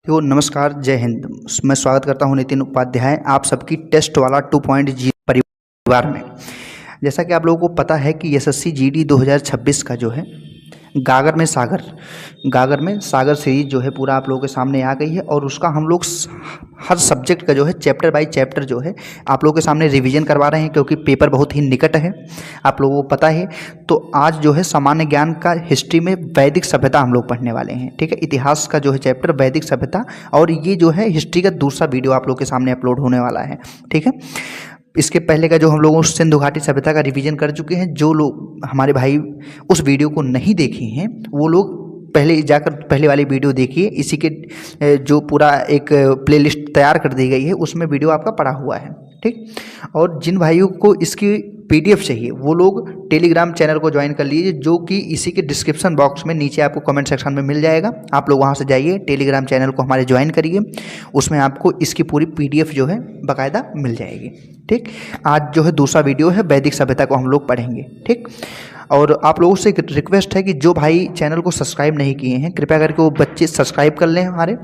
तो नमस्कार, जय हिंद। मैं स्वागत करता हूं नितिन उपाध्याय आप सबकी टेस्ट वाला 2.0 परिवार में। जैसा कि आप लोगों को पता है कि एसएससी जीडी 2026 का जो है गागर में सागर सीरीज जो है पूरा आप लोगों के सामने आ गई है और उसका हम लोग हर सब्जेक्ट का जो है चैप्टर बाय चैप्टर जो है आप लोगों के सामने रिवीजन करवा रहे हैं, क्योंकि पेपर बहुत ही निकट है, आप लोगों को पता है। तो आज जो है सामान्य ज्ञान का हिस्ट्री में वैदिक सभ्यता हम लोग पढ़ने वाले हैं, ठीक है। इतिहास का जो है चैप्टर वैदिक सभ्यता, और ये जो है हिस्ट्री का दूसरा वीडियो आप लोग के सामने अपलोड होने वाला है, ठीक है। इसके पहले का जो हम लोग सिंधु घाटी सभ्यता का रिवीजन कर चुके हैं। जो लोग हमारे भाई उस वीडियो को नहीं देखे हैं वो लोग पहले जाकर पहले वाली वीडियो देखिए। इसी के जो पूरा एक प्लेलिस्ट तैयार कर दी गई है उसमें वीडियो आपका पड़ा हुआ है, ठीक। और जिन भाइयों को इसकी पीडीएफ चाहिए वो लोग टेलीग्राम चैनल को ज्वाइन कर लीजिए, जो कि इसी के डिस्क्रिप्शन बॉक्स में नीचे आपको कमेंट सेक्शन में मिल जाएगा। आप लोग वहां से जाइए, टेलीग्राम चैनल को हमारे ज्वाइन करिए, उसमें आपको इसकी पूरी पीडीएफ जो है बाकायदा मिल जाएगी, ठीक। आज जो है दूसरा वीडियो है, वैदिक सभ्यता को हम लोग पढ़ेंगे, ठीक। और आप लोगों से एक रिक्वेस्ट है कि जो भाई चैनल को सब्सक्राइब नहीं किए हैं कृपया करके वो बच्चे सब्सक्राइब कर लें हमारे,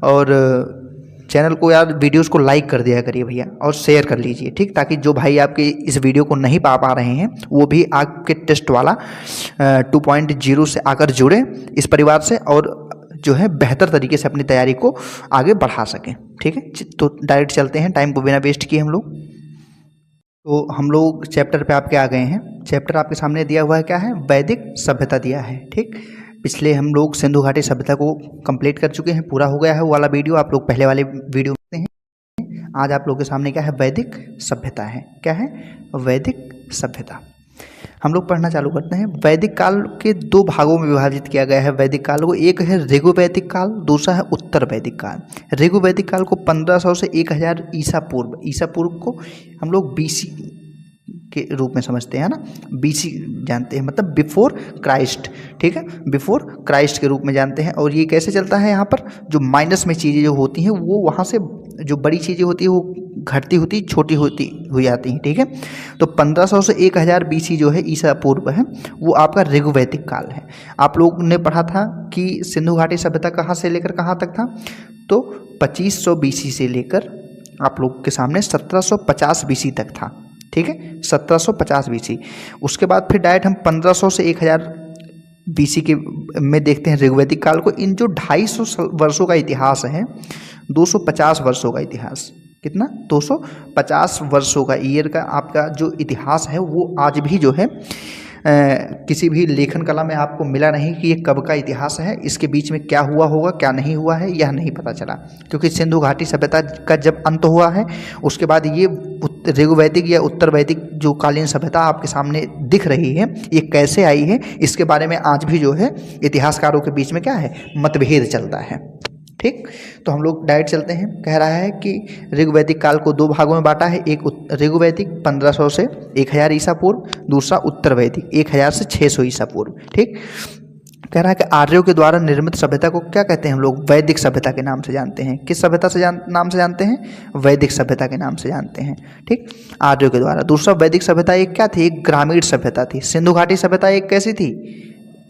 और चैनल को यार वीडियोस को लाइक कर दिया करिए भैया, और शेयर कर लीजिए, ठीक। ताकि जो भाई आपके इस वीडियो को नहीं पा रहे हैं वो भी आपके टेस्ट वाला 2.0 से आकर जुड़े इस परिवार से, और जो है बेहतर तरीके से अपनी तैयारी को आगे बढ़ा सकें, ठीक है। तो डायरेक्ट चलते हैं, टाइम को बिना वेस्ट किए हम लोग चैप्टर पे आपके आ गए हैं। चैप्टर आपके सामने दिया हुआ है, क्या है? वैदिक सभ्यता दिया है, ठीक। पिछले हम लोग सिंधु घाटी सभ्यता को कंप्लीट कर चुके हैं, पूरा हो गया है वो वाला वीडियो, आप लोग पहले वाले वीडियो में हैं। आज आप लोगों के सामने क्या है? वैदिक सभ्यता है। क्या है? वैदिक सभ्यता। हम लोग पढ़ना चालू करते हैं। वैदिक काल के दो भागों में विभाजित किया गया है वैदिक काल को। एक है ऋग्वैदिक काल, दूसरा है उत्तर वैदिक काल। ऋग्वैदिक काल को 1500 से 1000 ईसा पूर्व को हम लोग बीसी के रूप में समझते हैं ना, बीसी जानते हैं, मतलब बिफोर क्राइस्ट, ठीक है, बिफोर क्राइस्ट के रूप में जानते हैं। और ये कैसे चलता है? यहाँ पर जो माइनस में चीज़ें जो होती हैं वो वहाँ से जो बड़ी चीज़ें होती है वो घटती होती छोटी होती हुई जाती हैं, ठीक है। तो 1500 से 1000 बीसी जो है ईसा पूर्व है, वो आपका ऋग्वैदिक काल है। आप लोग ने पढ़ा था कि सिंधु घाटी सभ्यता कहाँ से लेकर कहाँ तक था, तो 2500 बीसी से लेकर आप लोग के सामने 1750 बीसी तक था, ठीक है, 1750 बीसी। उसके बाद फिर डायरेक्ट हम 1500 से 1000 बीसी के में देखते हैं ऋग्वैदिक काल को। इन जो 250 वर्षों का इतिहास है, 250 वर्षों का इतिहास, कितना? 250 वर्षों का ईयर का आपका जो इतिहास है वो आज भी जो है किसी भी लेखन कला में आपको मिला नहीं कि ये कब का इतिहास है, इसके बीच में क्या हुआ होगा क्या नहीं हुआ है यह नहीं पता चला। क्योंकि सिंधु घाटी सभ्यता का जब अंत हुआ है उसके बाद ये ऋग्वैदिक या उत्तर वैदिक जो कालीन सभ्यता आपके सामने दिख रही है ये कैसे आई है, इसके बारे में आज भी जो है इतिहासकारों के बीच में क्या है? मतभेद चलता है, ठीक। तो हम लोग डायरेक्ट चलते हैं। कह रहा है कि ऋग्वैदिक काल को दो भागों में बांटा है, एक ऋग्वैदिक 1500 से 1000 ईसा पूर्व, दूसरा उत्तर वैदिक 1000 से 600 ईसा पूर्व, ठीक। कह रहा है कि आर्यों के द्वारा निर्मित सभ्यता को क्या कहते हैं? हम लोग वैदिक सभ्यता के नाम से जानते हैं। किस सभ्यता से नाम से जानते हैं? वैदिक सभ्यता के नाम से जानते हैं, ठीक, आर्यों के द्वारा। दूसरा वैदिक सभ्यता एक क्या थी? एक ग्रामीण सभ्यता थी। सिंधु घाटी सभ्यता एक कैसी थी?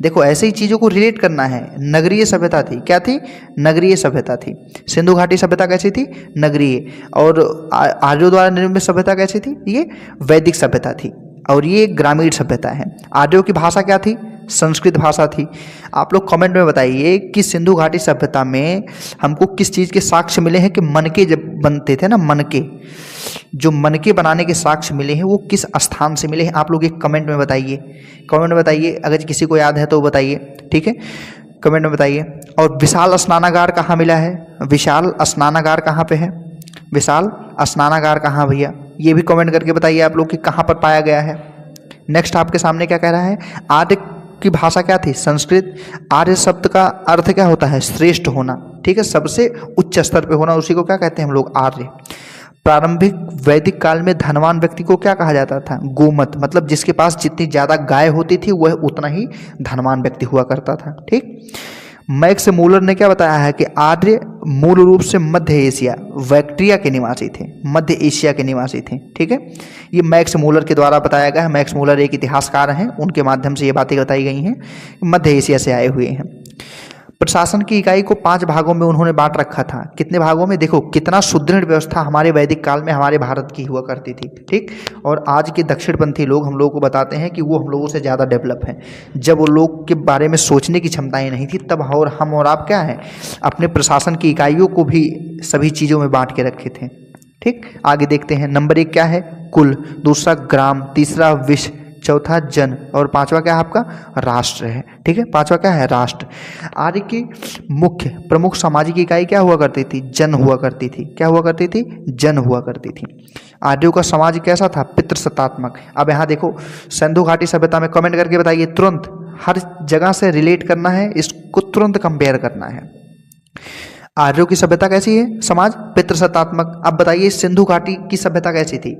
देखो ऐसे ही चीज़ों को रिलेट करना है। नगरीय सभ्यता थी। क्या थी? नगरीय सभ्यता थी। सिंधु घाटी सभ्यता कैसी थी? नगरीय। और आर्यों द्वारा निर्मित सभ्यता कैसी थी? ये वैदिक सभ्यता थी, और ये ग्रामीण सभ्यता है। आर्यों की भाषा क्या थी? संस्कृत भाषा थी। आप लोग कमेंट में बताइए कि सिंधु घाटी सभ्यता में हमको किस चीज़ के साक्ष्य मिले हैं कि मनके जब बनते थे ना, मनके, जो मनके बनाने के साक्ष्य मिले हैं वो किस स्थान से मिले हैं? आप लोग एक कमेंट में बताइए, कमेंट में बताइए। अगर किसी को याद है तो बताइए, ठीक है, कमेंट में बताइए। और विशाल स्नानागार कहाँ मिला है? विशाल स्नानागार कहाँ पे है? विशाल स्नानागार कहाँ भैया? ये भी कमेंट करके बताइए आप लोग कि कहाँ पर पाया गया है। नेक्स्ट आपके सामने क्या कह रहा है? आर्य की भाषा क्या थी? संस्कृत। आर्य शब्द का अर्थ क्या होता है? श्रेष्ठ होना, ठीक है, सबसे उच्च स्तर पे होना, उसी को क्या कहते हैं हम लोग? आर्य। प्रारंभिक वैदिक काल में धनवान व्यक्ति को क्या कहा जाता था? गोमत, मतलब जिसके पास जितनी ज़्यादा गाय होती थी वह उतना ही धनवान व्यक्ति हुआ करता था, ठीक। मैक्स मूलर ने क्या बताया है कि आर्य मूल रूप से मध्य एशिया, बैक्ट्रिया के निवासी थे, मध्य एशिया के निवासी थे, ठीक है। ये मैक्स मूलर के द्वारा बताया गया है। मैक्स मूलर एक इतिहासकार हैं, उनके माध्यम से ये बातें बताई गई हैं, मध्य एशिया से आए हुए हैं। प्रशासन की इकाई को 5 भागों में उन्होंने बांट रखा था। कितने भागों में? देखो कितना सुदृढ़ व्यवस्था हमारे वैदिक काल में हमारे भारत की हुआ करती थी, ठीक। और आज के दक्षिणपंथी लोग हम लोगों को बताते हैं कि वो हम लोगों से ज़्यादा डेवलप हैं। जब वो लोग के बारे में सोचने की क्षमताएं नहीं थी, तब हम और आप क्या हैं, अपने प्रशासन की इकाइयों को भी सभी चीज़ों में बांट के रखे थे, ठीक। आगे देखते हैं। नंबर 1 क्या है? कुल, दूसरा ग्राम, तीसरा विश्व, चौथा जन, और पांचवा क्या है आपका? राष्ट्र है, ठीक है। पांचवा क्या है? राष्ट्र। आर्य की मुख्य प्रमुख सामाजिक इकाई क्या हुआ करती थी? जन हुआ करती थी। क्या हुआ करती थी? जन हुआ करती थी। आर्यों का समाज कैसा था? पितृसत्तात्मक। अब यहाँ देखो, सिंधु घाटी सभ्यता में कमेंट करके बताइए, तुरंत हर जगह से रिलेट करना है, इसको तुरंत कंपेयर करना है। आर्यों की सभ्यता कैसी है? समाज पितृसत्तात्मक। अब बताइए सिंधु घाटी की सभ्यता कैसी थी?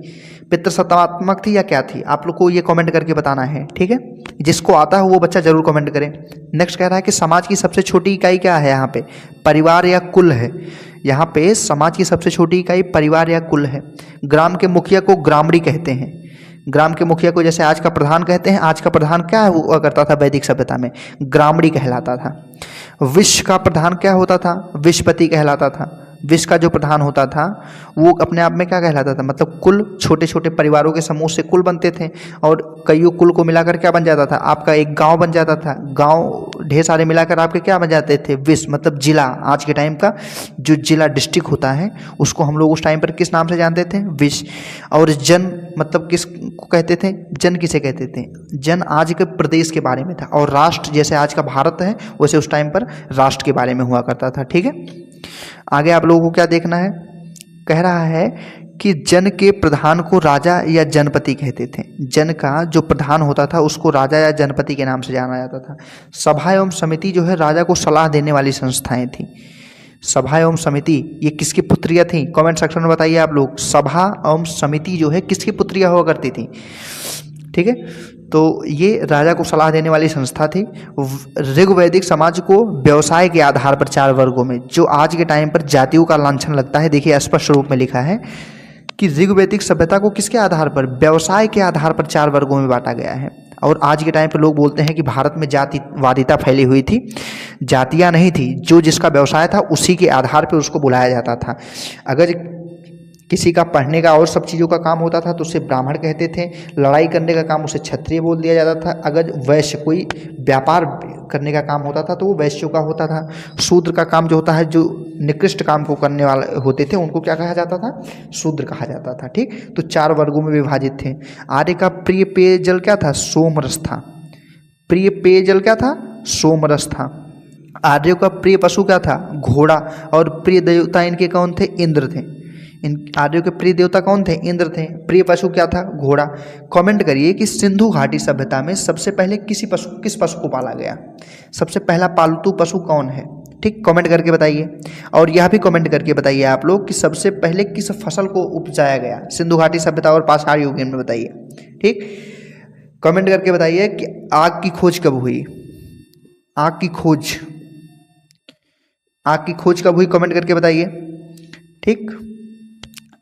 पितृसत्तात्मक थी या क्या थी? आप लोग को ये कमेंट करके बताना है, ठीक है। जिसको आता है वो बच्चा जरूर कमेंट करें। नेक्स्ट कह रहा है कि समाज की सबसे छोटी इकाई क्या है? यहाँ पे परिवार या कुल है। यहाँ पे समाज की सबसे छोटी इकाई परिवार या कुल है। ग्राम के मुखिया को ग्रामणी कहते हैं। ग्राम के मुखिया को जैसे आज का प्रधान कहते हैं, आज का प्रधान क्या हुआ करता था वैदिक सभ्यता में? ग्रामणी कहलाता था। विश्व का प्रधान क्या होता था? विश्वपति कहलाता था। विश्व का जो प्रधान होता था वो अपने आप में क्या कहलाता था? मतलब कुल, छोटे छोटे परिवारों के समूह से कुल बनते थे, और कईयों कुल को मिलाकर क्या बन जाता था? आपका एक गांव बन जाता था। गांव ढेर सारे मिलाकर आपके क्या बन जाते थे? विश्व, मतलब जिला। आज के टाइम का जो जिला डिस्ट्रिक्ट होता है उसको हम लोग उस टाइम पर किस नाम से जानते थे? विश्व। और जन मतलब किस को कहते थे? जन किसे कहते थे? जन आज के प्रदेश के बारे में था। और राष्ट्र जैसे आज का भारत है वैसे उस टाइम पर राष्ट्र के बारे में हुआ करता था, ठीक है। आगे आप लोगों को क्या देखना है? कह रहा है कि जन के प्रधान को राजा या जनपति कहते थे। जन का जो प्रधान होता था उसको राजा या जनपति के नाम से जाना जाता था। सभा एवं समिति जो है राजा को सलाह देने वाली संस्थाएं थी। सभा एवं समिति ये किसकी पुत्रियां थी? कमेंट सेक्शन में बताइए आप लोग। सभा एवं समिति जो है किसकी पुत्रियां हुआ करती थी, ठीक है। तो ये राजा को सलाह देने वाली संस्था थी। ऋग्वैदिक समाज को व्यवसाय के आधार पर 4 वर्गों में, जो आज के टाइम पर जातियों का लांछन लगता है, देखिए स्पष्ट रूप में लिखा है कि ऋग्वैदिक सभ्यता को किसके आधार पर? व्यवसाय के आधार पर 4 वर्गों में बांटा गया है। और आज के टाइम पर लोग बोलते हैं कि भारत में जातिवादिता फैली हुई थी। जातियां नहीं थी, जो जिसका व्यवसाय था उसी के आधार पर उसको बुलाया जाता था। अगर किसी का पढ़ने का और सब चीज़ों का काम होता था तो उसे ब्राह्मण कहते थे। लड़ाई करने का काम उसे क्षत्रिय बोल दिया जाता था। अगर वैश्य कोई व्यापार करने का काम होता था तो वो वैश्यों का होता था। शूद्र का काम जो होता है, जो निकृष्ट काम को करने वाले होते थे उनको क्या कहा जाता था? शूद्र कहा जाता था, ठीक। तो 4 वर्गों में विभाजित थे। आर्य का प्रिय पेयजल क्या था? सोमरस था। प्रिय पेयजल क्या था? सोमरस था। आर्यों का प्रिय पशु क्या था? घोड़ा। और प्रिय देवता इनके कौन थे? इंद्र थे। इन आर्यों के प्रिय देवता कौन थे? इंद्र थे। प्रिय पशु क्या था? घोड़ा। कमेंट करिए कि सिंधु घाटी सभ्यता में सबसे पहले किस पशु को पाला गया? सबसे पहला पालतू पशु कौन है? ठीक, कमेंट करके बताइए। और यह भी कमेंट करके बताइए आप लोग कि सबसे पहले किस फसल को उपजाया गया सिंधु घाटी सभ्यता और पाषाण युग में, बताइए। ठीक, कमेंट करके बताइए कि आग की खोज कब हुई? आग की खोज कब हुई? कमेंट करके बताइए। ठीक,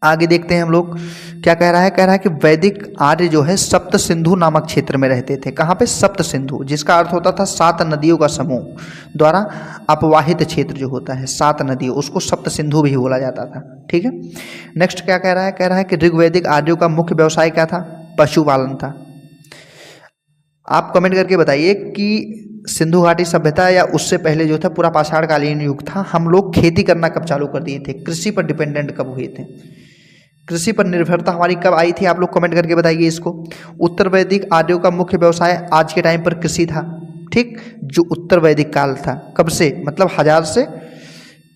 आगे देखते हैं हम लोग क्या कह रहा है। कह रहा है कि वैदिक आर्य जो है सप्त सिंधु नामक क्षेत्र में रहते थे। कहाँ पे? सप्त सिंधु, जिसका अर्थ होता था 7 नदियों का समूह द्वारा अपवाहित क्षेत्र जो होता है, 7 नदियों, उसको सप्त सिंधु भी बोला जाता था। ठीक है, नेक्स्ट क्या कह रहा है? कह रहा है कि ऋग्वैदिक आर्यों का मुख्य व्यवसाय क्या था? पशुपालन था। आप कमेंट करके बताइए कि सिंधु घाटी सभ्यता या उससे पहले जो था पूरा पाषाण कालीन युग था, हम लोग खेती करना कब चालू कर दिए थे? कृषि पर डिपेंडेंट कब हुए थे? कृषि पर निर्भरता हमारी कब आई थी? आप लोग कमेंट करके बताइए इसको। उत्तर वैदिक आर्यों का मुख्य व्यवसाय आज के टाइम पर कृषि था। ठीक, जो उत्तर वैदिक काल था, कब से? मतलब 1000 से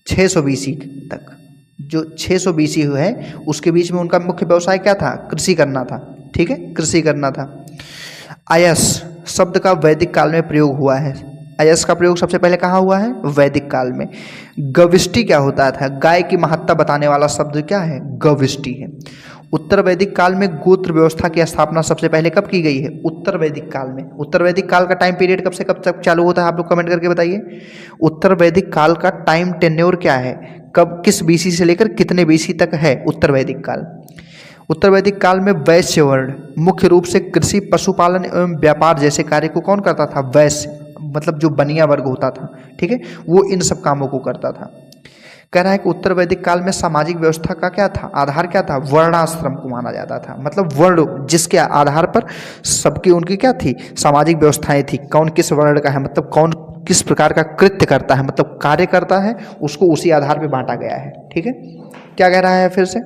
600 BC तक, जो 600 BC है उसके बीच में उनका मुख्य व्यवसाय क्या था? कृषि करना था। ठीक है, कृषि करना था। अयस शब्द का वैदिक काल में प्रयोग हुआ है। अयस का प्रयोग सबसे पहले कहाँ हुआ है? वैदिक काल में। गविष्टि क्या होता था? गाय की महत्ता बताने वाला शब्द क्या है? गविष्टि है। उत्तर वैदिक काल में गोत्र व्यवस्था की स्थापना सबसे पहले कब की गई है? उत्तर वैदिक काल में। उत्तर वैदिक काल का टाइम पीरियड कब से कब तक चालू होता है? आप लोग कमेंट करके बताइए। उत्तर वैदिक काल का टाइम टेन्योर क्या है? कब, किस BC से लेकर कितने BC तक है उत्तर वैदिक काल? उत्तर वैदिक काल में वैश्य वर्ण मुख्य रूप से कृषि, पशुपालन एवं व्यापार जैसे कार्य को कौन करता था? वैश्य। मतलब जो बनिया वर्ग होता था, ठीक है, वो इन सब कामों को करता था। कह रहा है कि उत्तर वैदिक काल में सामाजिक व्यवस्था का क्या था, आधार क्या था, वर्णाश्रम को माना जाता था। मतलब वर्ण जिसके आधार पर सबकी उनकी क्या थी, सामाजिक व्यवस्थाएं थी। कौन किस वर्ण का है, मतलब कौन किस प्रकार का कृत्य करता है, मतलब कार्य करता है, उसको उसी आधार पर बांटा गया है। ठीक है, क्या कह रहा है फिर से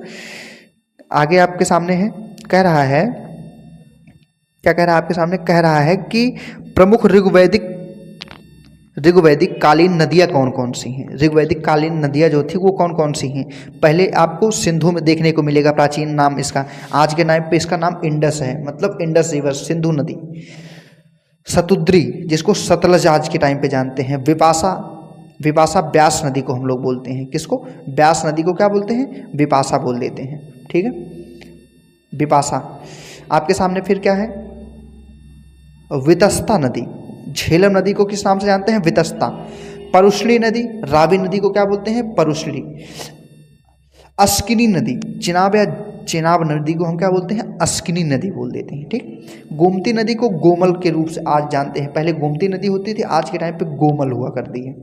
आगे आपके सामने है, कह रहा है, क्या कह रहा है आपके सामने, कह रहा है कि प्रमुख ऋग्वैदिक कालीन नदियाँ कौन कौन सी हैं। ऋग्वैदिक कालीन नदियाँ जो थी वो कौन कौन सी हैं। पहले आपको सिंधु में देखने को मिलेगा, प्राचीन नाम इसका, आज के नाम पे इसका नाम इंडस है, मतलब इंडस रिवर, सिंधु नदी। शतुद्री जिसको सतलज आज के टाइम पे जानते हैं। विपाशा व्यास नदी को हम लोग बोलते हैं, किसको, व्यास नदी को क्या बोलते हैं, विपाशा बोल देते हैं। ठीक है, विपाशा। आपके सामने फिर क्या है, वितस्ता नदी। झेलम नदी को किस नाम से जानते हैं, वितस्ता। परुशली नदी, रावी नदी को क्या बोलते हैं, परुशली। अस्किनी नदी, चिनाब नदी को हम क्या बोलते हैं, अस्किनी नदी बोल देते हैं। ठीक, गोमती नदी को गोमल के रूप से आज जानते हैं, पहले गोमती नदी होती थी, आज के टाइम पे गोमल हुआ करती है।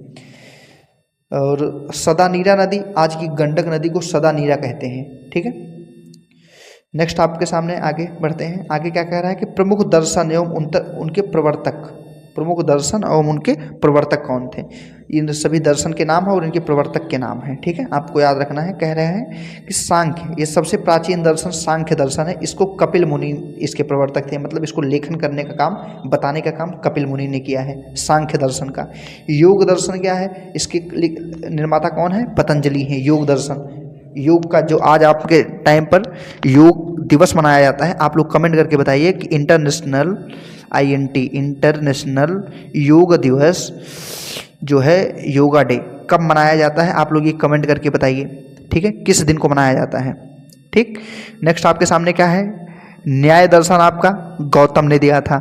और सदानीरा नदी, आज की गंडक नदी को सदानीरा कहते हैं। ठीक है, नेक्स्ट आपके सामने आगे बढ़ते हैं। आगे क्या कह रहा है कि प्रमुख दर्शन एवं उनके प्रवर्तक कौन थे। इन सभी दर्शन के नाम है और इनके प्रवर्तक के नाम है। ठीक है, आपको याद रखना है। कह रहे हैं कि सांख्य, ये सबसे प्राचीन दर्शन सांख्य दर्शन है, इसको कपिल मुनि इसके प्रवर्तक थे, मतलब इसको लेखन करने का काम, बताने का काम कपिल मुनि ने किया है सांख्य दर्शन का। योग दर्शन क्या है, इसके निर्माता कौन है, पतंजलि है। योग दर्शन, योग का जो आज आपके टाइम पर योग दिवस मनाया जाता है, आप लोग कमेंट करके बताइए कि इंटरनेशनल योग दिवस जो है, योगा डे, कब मनाया जाता है, आप लोग ये कमेंट करके बताइए। ठीक है, किस दिन को मनाया जाता है। ठीक, नेक्स्ट आपके सामने क्या है, न्याय दर्शन आपका गौतम ने दिया था।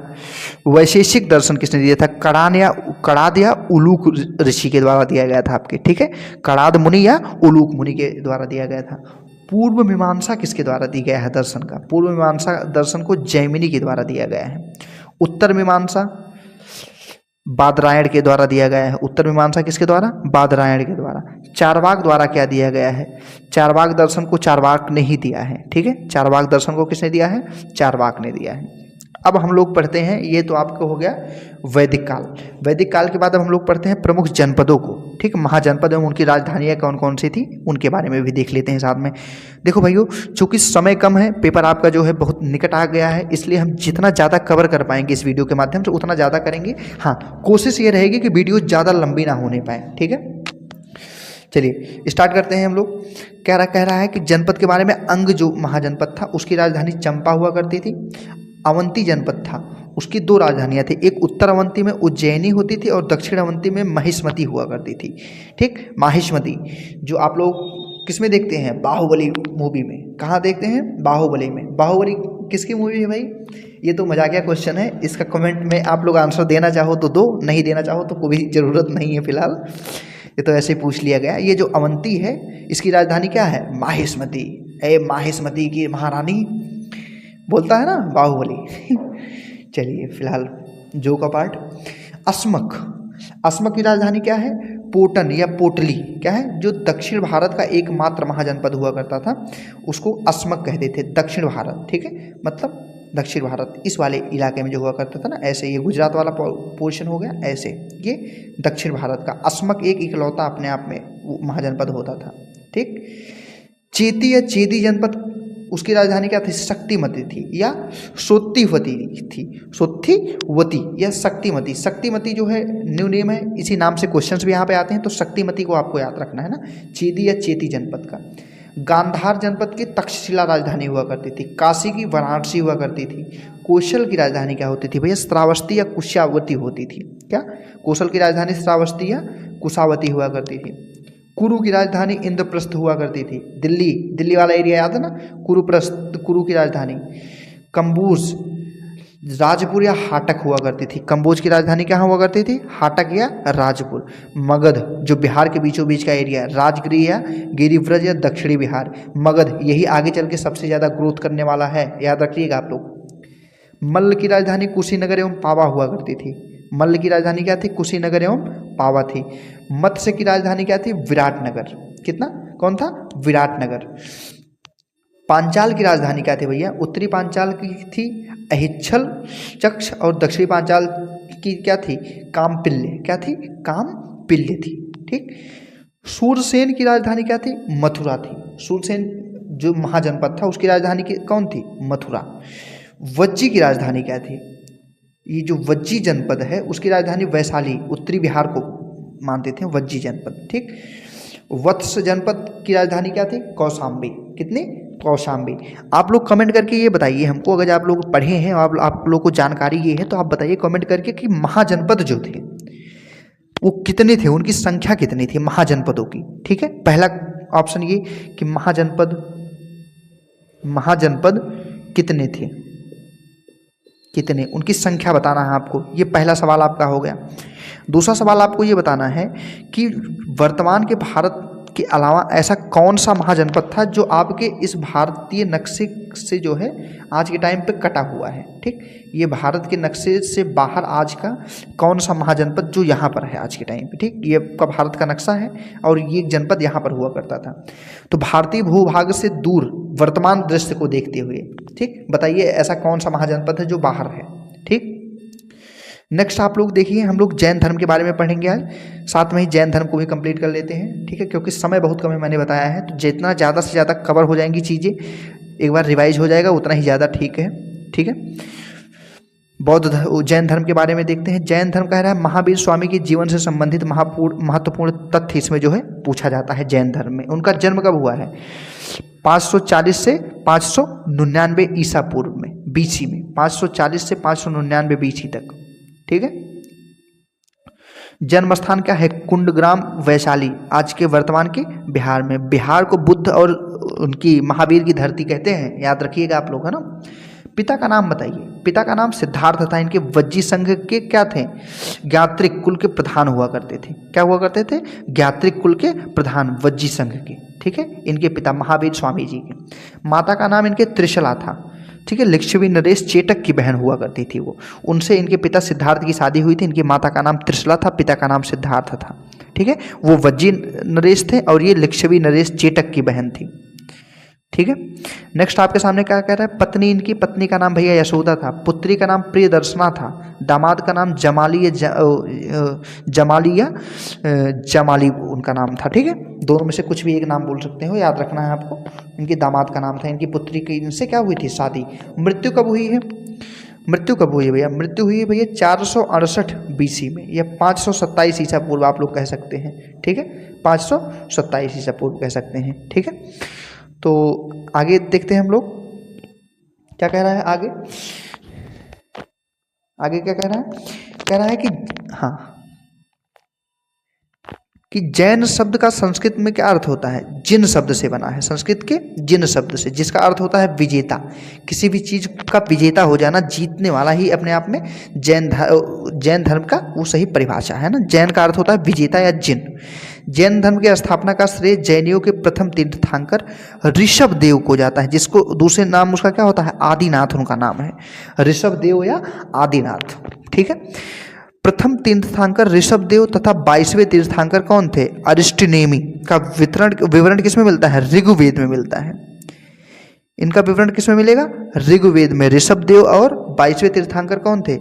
वैशेषिक दर्शन किसने दिया था, कड़ाद या उलूक ऋषि के द्वारा दिया गया था आपके। ठीक है, कड़ाद मुनि या उलूक मुनि के द्वारा दिया गया था। पूर्व मीमांसा किसके द्वारा दी गया है दर्शन का, पूर्व मीमांसा दर्शन को जैमिनी के द्वारा दिया गया है। उत्तर मीमांसा बादरायण के द्वारा दिया गया है। उत्तर मीमांसा किसके द्वारा, बादरायण के द्वारा। चारवाक द्वारा क्या दिया गया है, चारवाक दर्शन को चारवाक ने ही दिया है। ठीक है, चारवाक दर्शन को किसने दिया है, चारवाक ने दिया है। अब हम लोग पढ़ते हैं, ये तो आपको हो गया वैदिक काल। वैदिक काल के बाद अब हम लोग पढ़ते हैं प्रमुख जनपदों को। ठीक, महाजनपद एवं उनकी राजधानियाँ कौन कौन सी थी, उनके बारे में भी देख लेते हैं साथ में। देखो भाइयों, चूंकि समय कम है, पेपर आपका जो है बहुत निकट आ गया है, इसलिए हम जितना ज़्यादा कवर कर पाएंगे इस वीडियो के माध्यम से उतना ज़्यादा करेंगे। हाँ, कोशिश ये रहेगी कि वीडियो ज़्यादा लंबी ना होने पाए। ठीक है, चलिए स्टार्ट करते हैं हम लोग। कह रहा है कि जनपद के बारे में, अंग जो महाजनपद था उसकी राजधानी चंपा हुआ करती थी। अवंती जनपद था, उसकी दो राजधानियाँ थी, एक उत्तर अवंती में उज्जैनी होती थी और दक्षिण अवंती में महिष्मती हुआ करती थी। ठीक, महिष्मती जो आप लोग किस में देखते हैं, बाहुबली मूवी में। कहाँ देखते हैं, बाहुबली में। बाहुबली किसकी मूवी है भाई, ये तो मजाकिया क्वेश्चन है, इसका कमेंट में आप लोग आंसर देना चाहो तो दो, नहीं देना चाहो तो कोई ज़रूरत नहीं है फिलहाल, ये तो ऐसे पूछ लिया गया। ये जो अवंती है इसकी राजधानी क्या है, महिष्मती। महिष्मती की महारानी बोलता है ना बाहुबली। चलिए फिलहाल जो का पार्ट। अस्मक की राजधानी क्या है, पोटन या पोटली क्या है, जो दक्षिण भारत का एकमात्र महाजनपद हुआ करता था, उसको अस्मक कहते थे, दक्षिण भारत। ठीक है, मतलब दक्षिण भारत इस वाले इलाके में जो हुआ करता था ना, ऐसे ये गुजरात वाला पोर्शन हो गया, ऐसे ये दक्षिण भारत का। अस्मक एक इकलौता अपने आप में महाजनपद होता था। ठीक, चेती या चेदी जनपद, उसकी राजधानी क्या थी, शक्तिमती थी या सोत्तीवती थी, सोत्तीवती या शक्तिमती। शक्तिमती जो है न्यू नेम है, इसी नाम से क्वेश्चंस भी यहाँ पे आते हैं, तो शक्तिमती को आपको याद रखना है ना, चेदी या चेती जनपद का। गांधार जनपद की तक्षशिला राजधानी हुआ करती थी। काशी की वाराणसी हुआ करती थी। कौशल की राजधानी क्या होती थी भैया, श्रावस्ती या कुशावती होती थी। क्या, कौशल की राजधानी श्रावस्ती या कुशावती हुआ करती थी। कुरु की राजधानी इंद्रप्रस्थ हुआ करती थी। दिल्ली वाला एरिया याद है ना, कुरु की राजधानी। कंबोज, राजपुर या हाटक हुआ करती थी। कंबोज की राजधानी क्या हुआ करती थी, हाटक या राजपुर। मगध जो बिहार के बीचों बीच का एरिया, राजगिरी या गिरिव्रज या दक्षिणी बिहार। मगध यही आगे चल के सबसे ज़्यादा ग्रोथ करने वाला है, याद रखिएगा आप लोग। मल्ल की राजधानी कुशीनगर एवं पावा हुआ करती थी। मल्ल की राजधानी क्या थी? कुशीनगर एवं पावा थी। मत्स्य की राजधानी क्या थी? विराटनगर। कितना? कौन था? विराटनगर। पांचाल की राजधानी क्या थी भैया? उत्तरी पांचाल की थी अहिच्छल चक्ष और दक्षिणी पांचाल की क्या थी? कामपिल्ले। क्या थी? कामपिल्ले थी। ठीक। सूरसेन की राजधानी क्या थी? मथुरा थी। सूरसेन जो महाजनपद था उसकी राजधानी कौन थी? मथुरा। वज्जी की राजधानी क्या थी? ये जो वज्जी जनपद है उसकी राजधानी वैशाली, उत्तरी बिहार को मानते थे वज्जी जनपद। ठीक। वत्स जनपद की राजधानी क्या थी? कौशाम्बी। कितनी? कौशाम्बी। आप लोग कमेंट करके ये बताइए हमको, अगर आप लोग पढ़े हैं और आप लोग को जानकारी ये है तो आप बताइए कमेंट करके कि महाजनपद जो थे वो कितने थे, उनकी संख्या कितनी थी महाजनपदों की। ठीक है, पहला ऑप्शन ये कि महाजनपद कितने थे, कितने, उनकी संख्या बताना है आपको। ये पहला सवाल आपका हो गया। दूसरा सवाल आपको ये बताना है कि वर्तमान के भारत के अलावा ऐसा कौन सा महाजनपद था जो आपके इस भारतीय नक्शे से जो है आज के टाइम पे कटा हुआ है। ठीक, ये भारत के नक्शे से बाहर आज का कौन सा महाजनपद जो यहाँ पर है आज के टाइम पे। ठीक, ये आपका भारत का नक्शा है और ये जनपद यहाँ पर हुआ करता था। तो भारतीय भूभाग से दूर वर्तमान दृश्य को देखते हुए, ठीक, बताइए ऐसा कौन सा महाजनपद है जो बाहर है। ठीक, नेक्स्ट आप लोग देखिए, हम लोग जैन धर्म के बारे में पढ़ेंगे आज, साथ में ही जैन धर्म को भी कंप्लीट कर लेते हैं। ठीक है, क्योंकि समय बहुत कम है, मैंने बताया है, तो जितना ज़्यादा से ज़्यादा कवर हो जाएंगी चीज़ें, एक बार रिवाइज हो जाएगा उतना ही ज़्यादा ठीक है। ठीक है, जैन धर्म के बारे में देखते हैं। जैन धर्म कह रहा है महावीर स्वामी के जीवन से संबंधित महत्वपूर्ण तथ्य इसमें जो है पूछा जाता है जैन धर्म में। उनका जन्म कब हुआ है? 540 से 599 ईसा पूर्व में, बीसी में, 540 से 599 बीसी तक। ठीक है, जन्म स्थान क्या है? कुंडग्राम, वैशाली, आज के वर्तमान के बिहार में। बिहार को बुद्ध और उनकी महावीर की धरती कहते हैं, याद रखिएगा आप लोग, है ना। पिता का नाम बताइए। पिता का नाम सिद्धार्थ था। इनके वज्जी संघ के क्या थे? ज्ञात्रिक कुल के प्रधान हुआ करते थे। क्या हुआ करते थे? ज्ञात्रिक कुल के प्रधान, वज्जी संघ के। ठीक है, इनके पिता महावीर स्वामी जी के। माता का नाम इनके त्रिशला था। ठीक है, लिच्छवी नरेश चेटक की बहन हुआ करती थी वो, उनसे इनके पिता सिद्धार्थ की शादी हुई थी। इनकी माता का नाम त्रिशला था, पिता का नाम सिद्धार्थ था। ठीक है, वो वज्जी नरेश थे और ये लिच्छवी नरेश चेटक की बहन थी। ठीक है, नेक्स्ट आपके सामने क्या कह रहा है? पत्नी, इनकी पत्नी का नाम भैया यशोदा था। पुत्री का नाम प्रियदर्शना था। दामाद का नाम जमाली उनका नाम था। ठीक है, दोनों में से कुछ भी एक नाम बोल सकते हो, याद रखना है आपको। इनकी दामाद का नाम था। इनकी पुत्री की इनसे क्या हुई थी? शादी। मृत्यु कब हुई है? मृत्यु कब हुई है भैया? मृत्यु हुई है भैया 468 बीसी में, या 527 ईसा पूर्व आप लोग कह सकते हैं। ठीक है, 527 ईसा पूर्व कह सकते हैं। ठीक है, तो आगे देखते हैं हम लोग क्या कह रहा है। आगे क्या कह रहा है? कह रहा है कि हाँ, कि जैन शब्द का संस्कृत में क्या अर्थ होता है? जिन शब्द से बना है, संस्कृत के जिन शब्द से, जिसका अर्थ होता है विजेता। किसी भी चीज का विजेता हो जाना, जीतने वाला ही अपने आप में जैन धर्म का वो सही परिभाषा है ना। जैन का अर्थ होता है विजेता या जिन। जैन धर्म की स्थापना का श्रेय जैनियों के प्रथम तीर्थंकर ऋषभ देव को जाता है, जिसको दूसरे नाम उसका क्या होता है? आदिनाथ उनका नाम है, ऋषभ देव या आदिनाथ। ठीक है, प्रथम तीर्थंकर ऋषभ देव तथा 22वें तीर्थंकर कौन थे? अरिस्टनेमी का विवरण किसमें मिलता है? ऋग्वेद में मिलता है। इनका विवरण किसमें मिलेगा? ऋग्वेद में। ऋषभ देव और 22वें तीर्थंकर कौन थे?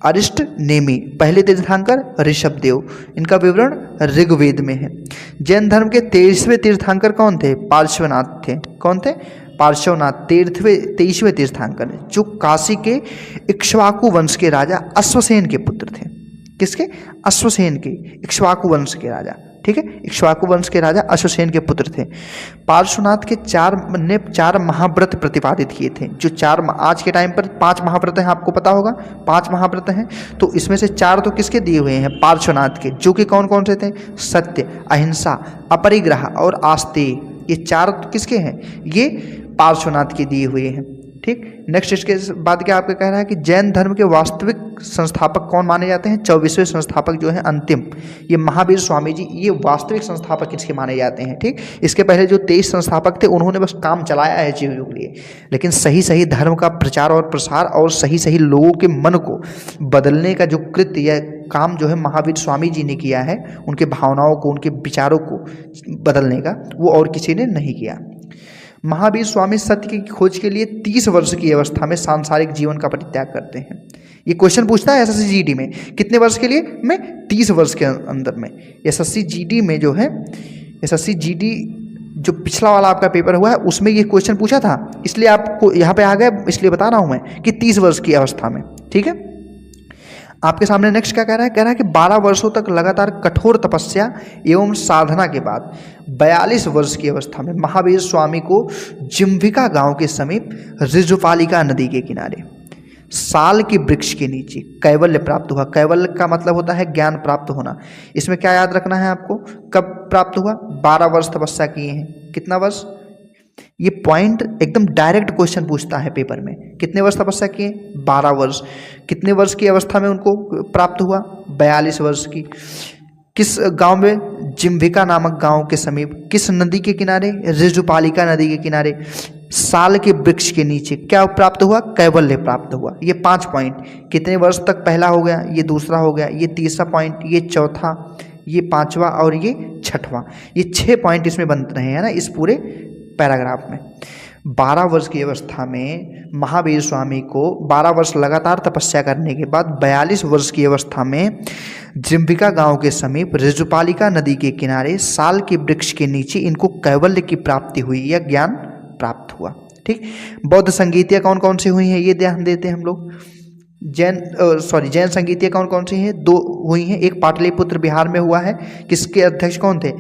अरिस्टनेमी। पहले तीर्थंकर ऋषभ देव, इनका विवरण ऋग्वेद में है। जैन धर्म के 23वें तीर्थंकर कौन थे? पार्श्वनाथ थे। कौन थे? पार्श्वनाथ 23वें तीर्थंकर, जो काशी के इक्ष्वाकु वंश के राजा अश्वसेन के पुत्र थे। किसके? अश्वसेन के, इक्ष्वाकु वंश के राजा। ठीक है, इक्ष्वाकु वंश के राजा अश्वसेन के पुत्र थे। पार्श्वनाथ के चार महाव्रत प्रतिपादित किए थे। जो आज के टाइम पर 5 महाव्रत हैं, आपको पता होगा 5 महाव्रत हैं, तो इसमें से 4 तो किसके दिए हुए हैं? पार्श्वनाथ के, जो कि कौन कौन से थे? सत्य, अहिंसा, अपरिग्रह और आस्तेय। ये 4 किसके हैं? ये पार्श्वनाथ के दिए हुए हैं। ठीक। नेक्स्ट इसके बाद क्या आपका कह रहा है कि जैन धर्म के वास्तविक संस्थापक कौन माने जाते हैं? 24वें संस्थापक जो है अंतिम, ये महावीर स्वामी जी, ये वास्तविक संस्थापक इसके माने जाते हैं। ठीक। इसके पहले जो 23 संस्थापक थे उन्होंने बस काम चलाया है चीज़ों के लिए, लेकिन सही सही धर्म का प्रचार और प्रसार और सही सही लोगों के मन को बदलने का जो कृत्य या काम जो है महावीर स्वामी जी ने किया है, उनके भावनाओं को, उनके विचारों को बदलने का, वो और किसी ने नहीं किया। महावीर स्वामी सत्य की खोज के लिए 30 वर्ष की अवस्था में सांसारिक जीवन का परित्याग करते हैं। ये क्वेश्चन पूछता है एसएससी जीडी में, कितने वर्ष के लिए? मैं 30 वर्ष के अंदर में। एसएससी जीडी में जो है, एसएससी जीडी जो पिछला वाला आपका पेपर हुआ है उसमें ये क्वेश्चन पूछा था, इसलिए आपको यहाँ पे आ गया, इसलिए बता रहा हूँ मैं कि 30 वर्ष की अवस्था में। ठीक है। आपके सामने नेक्स्ट क्या कह रहा है? कह रहा है कि 12 वर्षों तक लगातार कठोर तपस्या एवं साधना के बाद 42 वर्ष की अवस्था में महावीर स्वामी को जिम्भिका गांव के समीप ऋजुपालिका नदी के किनारे साल के वृक्ष के नीचे कैवल्य प्राप्त हुआ। कैवल्य का मतलब होता है ज्ञान प्राप्त होना। इसमें क्या याद रखना है आपको? कब प्राप्त हुआ? 12 वर्ष तपस्या किए हैं। कितना वर्ष? ये पॉइंट एकदम डायरेक्ट क्वेश्चन पूछता है पेपर में। कितने वर्ष तपस्या किए? 12 वर्ष। कितने वर्ष की अवस्था में उनको प्राप्त हुआ? 42 वर्ष की। किस गांव में? जिम्भिका नामक गांव के समीप। किस नदी के किनारे? ऋजुपालिका नदी के किनारे साल के वृक्ष के नीचे। क्या प्राप्त हुआ? कैवल्य प्राप्त हुआ। ये 5 पॉइंट। कितने वर्ष तक? पहला हो गया, ये दूसरा हो गया, ये तीसरा पॉइंट, ये चौथा, ये पांचवा और ये छठवां। ये 6 पॉइंट इसमें बन रहे हैं ना इस पूरे पैराग्राफ में। 12 वर्ष की अवस्था में महावीर स्वामी को 12 वर्ष लगातार तपस्या करने के बाद 42 वर्ष की अवस्था में जिम्भिका गांव के समीप ऋजुपालिका नदी के किनारे साल के वृक्ष के नीचे इनको कैवल्य की प्राप्ति हुई या ज्ञान प्राप्त हुआ। ठीक। बौद्ध संगीतियाँ कौन कौन सी हुई हैं ये ध्यान देते हैं हम लोग। जैन संगीतियाँ कौन कौन सी हैं? 2 हुई हैं। एक पाटलिपुत्र बिहार में हुआ है। किसके अध्यक्ष कौन थे?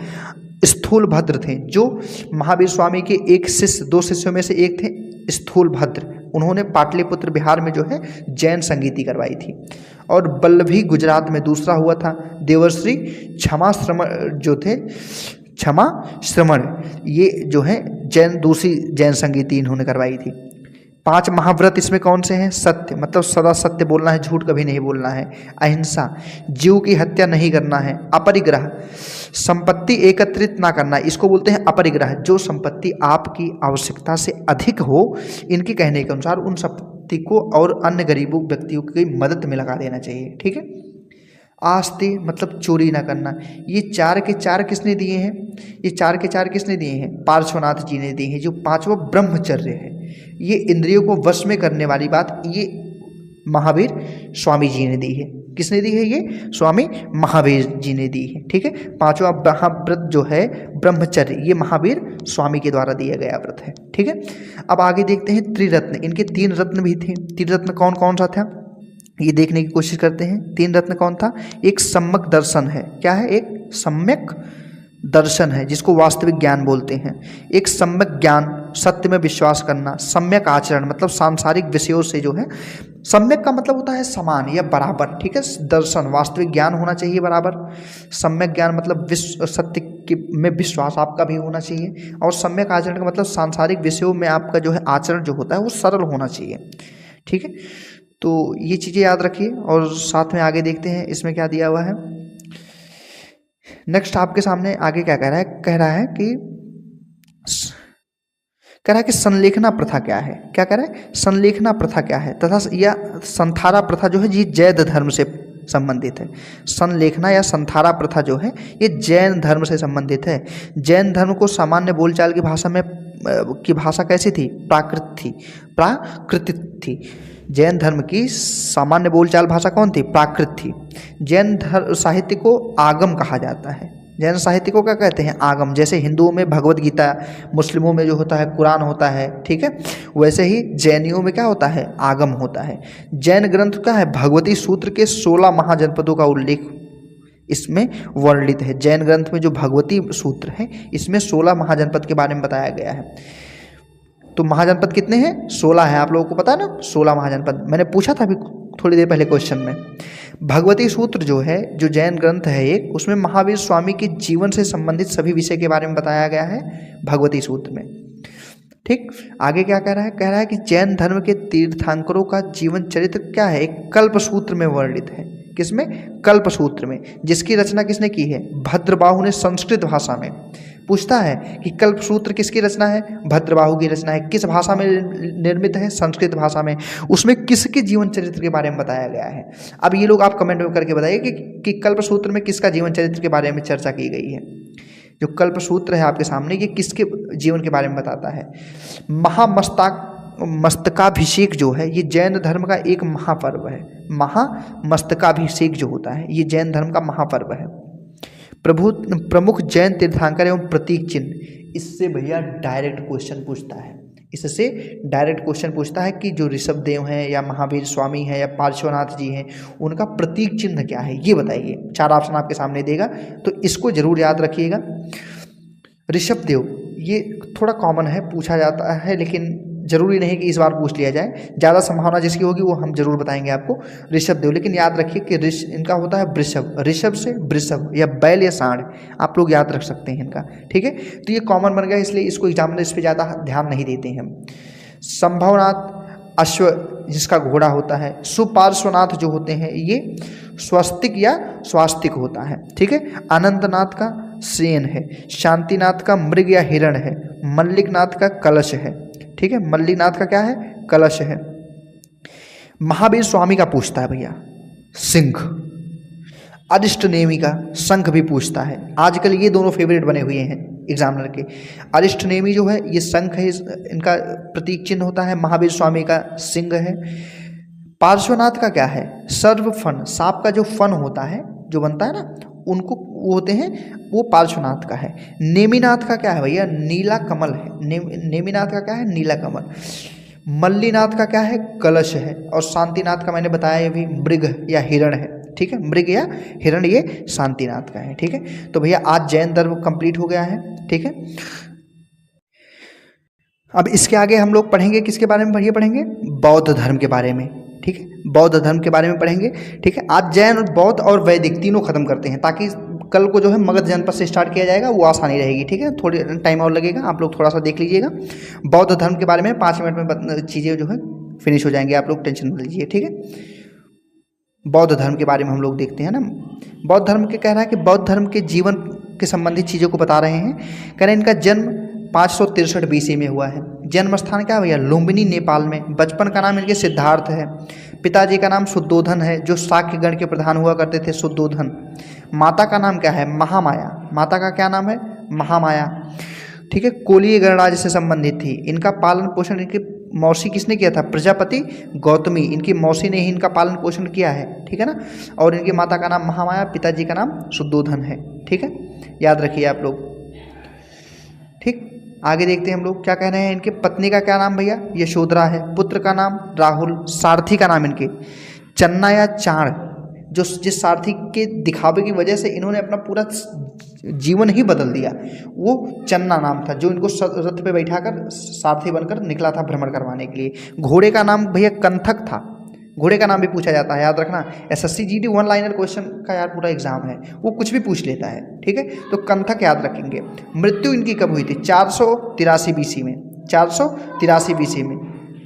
स्थूलभद्र थे, जो महावीर स्वामी के एक शिष्य, 2 शिष्यों में से एक थे स्थूलभद्र। उन्होंने पाटलिपुत्र बिहार में जो है जैन संगीति करवाई थी। और बल्लभी गुजरात में दूसरा हुआ था। देवर्षि क्षमा श्रमण जो थे, क्षमा श्रमण, ये जो है जैन, दूसरी जैन संगीति इन्होंने करवाई थी। 5 महाव्रत इसमें कौन से हैं? सत्य, मतलब सदा सत्य बोलना है, झूठ कभी नहीं बोलना है। अहिंसा, जीव की हत्या नहीं करना है। अपरिग्रह, संपत्ति एकत्रित ना करना, इसको बोलते हैं अपरिग्रह। जो संपत्ति आपकी आवश्यकता से अधिक हो, इनके कहने के अनुसार उन संपत्ति को और अन्य गरीबों व्यक्तियों की मदद में लगा देना चाहिए। ठीक है। आस्ते, मतलब चोरी ना करना। ये 4 के 4 किसने दिए हैं? ये 4 के 4 किसने दिए हैं? पार्श्वनाथ जी ने दिए हैं। जो 5वां ब्रह्मचर्य है, ये इंद्रियों को वश में करने वाली बात, ये महावीर स्वामी जी ने दी है। किसने दी है? ये स्वामी महावीर जी ने दी है। ठीक है। 5वां महाव्रत जो है ब्रह्मचर्य, ये महावीर स्वामी के द्वारा दिया गया व्रत है। ठीक है। अब आगे देखते हैं त्रिरत्न। इनके 3 रत्न भी थे। त्रिरत्न कौन कौन सा था ये देखने की कोशिश करते हैं। 3 रत्न कौन था? एक सम्यक दर्शन है। क्या है? एक सम्यक दर्शन है, जिसको वास्तविक ज्ञान बोलते हैं। एक सम्यक ज्ञान, सत्य में विश्वास करना। सम्यक आचरण, मतलब सांसारिक विषयों से जो है, सम्यक का मतलब होता है समान या बराबर। ठीक है। दर्शन, वास्तविक ज्ञान होना चाहिए बराबर। सम्यक ज्ञान मतलब सत्य में विश्वास आपका भी होना चाहिए। और सम्यक आचरण का मतलब सांसारिक विषयों में आपका जो है आचरण जो होता है वो सरल होना चाहिए। ठीक है। तो ये चीज़ें याद रखिए और साथ में आगे देखते हैं इसमें क्या दिया हुआ है। नेक्स्ट आपके सामने आगे क्या कह रहा है? कह रहा है कि संलेखना प्रथा क्या है? क्या कह रहा है? संलेखना प्रथा क्या है? तथा यह संथारा प्रथा जो है ये जैन धर्म से संबंधित है। संलेखना या संथारा प्रथा जो है ये जैन धर्म से संबंधित है। जैन धर्म को सामान्य बोलचाल की भाषा कैसी थी? प्राकृतिक थी। जैन धर्म की सामान्य बोलचाल भाषा कौन थी? प्राकृत थी। जैन साहित्य को आगम कहा जाता है। जैन साहित्य को क्या कहते हैं? आगम। जैसे हिंदुओं में भगवत गीता, मुस्लिमों में जो होता है कुरान होता है। ठीक है। वैसे ही जैनियों में क्या होता है? आगम होता है। जैन ग्रंथ क्या है? भगवती सूत्र के 16 महाजनपदों का उल्लेख इसमें वर्णित है। जैन ग्रंथ में जो भगवती सूत्र है इसमें 16 महाजनपद के बारे में बताया गया है। तो महाजनपद कितने हैं? 16 है। आप लोगों को पता है ना 16 महाजनपद। मैंने पूछा था अभी थोड़ी देर पहले क्वेश्चन में। भगवती सूत्र जो है, जो जैन ग्रंथ है एक, उसमें महावीर स्वामी के जीवन से संबंधित सभी विषय के बारे में बताया गया है भगवती सूत्र में। ठीक। आगे क्या कह रहा है, कह रहा है कि जैन धर्म के तीर्थंकरों का जीवन चरित्र क्या है, एक कल्पसूत्र में वर्णित है। किसमें? कल्पसूत्र में, जिसकी रचना किसने की है? भद्रबाहु ने संस्कृत भाषा में। पूछता है कि कल्पसूत्र किसकी रचना है? भद्रबाहु की रचना है। किस भाषा में निर्मित है? संस्कृत भाषा में। उसमें किसके जीवन चरित्र के बारे में बताया गया है? अब ये लोग आप कमेंट में करके बताइए कि कल्पसूत्र में किसका जीवन चरित्र के बारे में चर्चा की गई है। जो कल्पसूत्र है आपके सामने, ये किसके जीवन के बारे में बताता है? मस्तकाभिषेक जो है, ये जैन धर्म का एक महापर्व है। महामस्तकाभिषेक जो होता है, ये जैन धर्म का महापर्व है। प्रमुख जैन तीर्थंकर एवं प्रतीक चिन्ह। इससे भैया डायरेक्ट क्वेश्चन पूछता है, इससे डायरेक्ट क्वेश्चन पूछता है कि जो ऋषभदेव हैं या महावीर स्वामी हैं या पार्श्वनाथ जी हैं, उनका प्रतीक चिन्ह क्या है, ये बताइए। 4 ऑप्शन आपके सामने देगा, तो इसको जरूर याद रखिएगा। ऋषभदेव, ये थोड़ा कॉमन है, पूछा जाता है, लेकिन जरूरी नहीं कि इस बार पूछ लिया जाए। ज़्यादा संभावना जिसकी होगी वो हम जरूर बताएंगे आपको, ऋषभदेव। लेकिन याद रखिए कि इनका होता है वृषभ, ऋषभ से वृषभ या बैल या सांड, आप लोग याद रख सकते हैं इनका, ठीक है। तो ये कॉमन बन गया, इसलिए इसको एग्जामिनर इस पर ज़्यादा ध्यान नहीं देते हैं हम। संभवनाथ अश्व जिसका घोड़ा होता है, सुपार्श्वनाथ जो होते हैं ये स्वस्तिक या स्वास्तिक होता है, ठीक है। अनंतनाथ का सेन है, शांतिनाथ का मृग या हिरण है, मल्लिकनाथ का कलश है, ठीक है। मल्लिकनाथ का क्या है? कलश है। महावीर स्वामी का पूछता है भैया, सिंह। अरिष्टनेमी का शंख भी पूछता है। आजकल ये दोनों फेवरेट बने हुए हैं एग्जामिनर के। अरिष्टनेमी जो है ये शंख है, इनका प्रतीक चिन्ह होता है। महावीर स्वामी का सिंह है। पार्श्वनाथ का क्या है? सर्व फन, सांप का जो फन होता है, जो बनता है ना, उनको वो होते हैं, वो पार्श्वनाथ का है। नेमिनाथ का क्या है भैया? नीला कमल है। नेमिनाथ का क्या है? नीला कमल। मल्लीनाथ का क्या है? कलश है। और शांतिनाथ का मैंने बताया ये भी मृग या हिरण है, ठीक है। मृग या हिरण ये शांतिनाथ का है, ठीक है। तो भैया आज जैन धर्म कंप्लीट हो गया है, ठीक है। अब इसके आगे हम लोग पढ़ेंगे किसके बारे में? पढ़ेंगे बौद्ध धर्म के बारे में, ठीक है। बौद्ध धर्म के बारे में पढ़ेंगे, ठीक है। आज जैन, बौद्ध और वैदिक तीनों खत्म करते हैं, ताकि कल को जो है मगध जनपद से स्टार्ट किया जाएगा, वो आसानी रहेगी, ठीक है। थोड़ी टाइम और लगेगा, आप लोग थोड़ा सा देख लीजिएगा। बौद्ध धर्म के बारे में 5 मिनट में चीज़ें जो है फिनिश हो जाएंगी, आप लोग टेंशन मत लीजिए, ठीक है। बौद्ध धर्म के बारे में हम लोग देखते हैं ना। बौद्ध धर्म के कह रहा है कि बौद्ध धर्म के जीवन के संबंधित चीज़ों को बता रहे हैं। कह रहे हैं इनका जन्म 563 BC में हुआ है। जन्म स्थान क्या है भैया? लुम्बिनी, नेपाल में। बचपन का नाम इनके सिद्धार्थ है। पिताजी का नाम शुद्धोधन है, जो शाक्य गण के प्रधान हुआ करते थे, शुद्धोधन। माता का नाम क्या है? महामाया। माता का क्या नाम है? महामाया, ठीक है। कोलीय गणराज्य से संबंधित थी। इनका पालन पोषण इनकी मौसी किसने किया था? प्रजापति गौतमी, इनकी मौसी ने ही इनका पालन पोषण किया है, ठीक है ना। और इनकी माता का नाम महामाया, पिताजी का नाम शुद्धोधन है, ठीक है। याद रखिए आप लोग, ठीक। आगे देखते हैं हम लोग क्या कह रहे हैं। इनके पत्नी का क्या नाम भैया? यशोधरा है। पुत्र का नाम राहुल। सारथी का नाम इनके चन्ना या चाण, जो जिस सारथी के दिखावे की वजह से इन्होंने अपना पूरा जीवन ही बदल दिया, वो चन्ना नाम था, जो इनको रथ पे बैठाकर सारथी बनकर निकला था भ्रमण करवाने के लिए। घोड़े का नाम भैया कंथक था। घोड़े का नाम भी पूछा जाता है, याद रखना। SSC GD 1 लाइनर क्वेश्चन का यार पूरा एग्जाम है, वो कुछ भी पूछ लेता है, ठीक है। तो कंथक याद रखेंगे। मृत्यु इनकी कब हुई थी? 483 BC में। 483 BC में।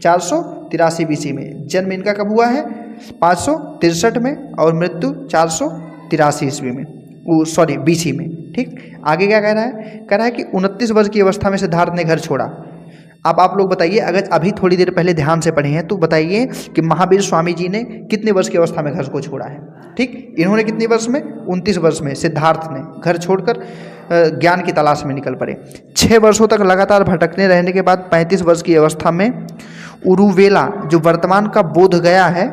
483 BC में। जन्म इनका कब हुआ है? 563 में, और मृत्यु 483 ईस्वी में, सॉरी BC में, ठीक। आगे क्या कह रहा है? कह रहा है कि 29 वर्ष की अवस्था में सिद्धार्थ ने घर छोड़ा। अब आप लोग बताइए, अगर अभी थोड़ी देर पहले ध्यान से पढ़े हैं तो बताइए कि महावीर स्वामी जी ने कितने वर्ष की अवस्था में घर को छोड़ा है, ठीक। इन्होंने कितने वर्ष में? 29 वर्ष में सिद्धार्थ ने घर छोड़कर ज्ञान की तलाश में निकल पड़े। 6 वर्षों तक लगातार भटकने रहने के बाद 35 वर्ष की अवस्था में उरुवेला, जो वर्तमान का बोध गया है,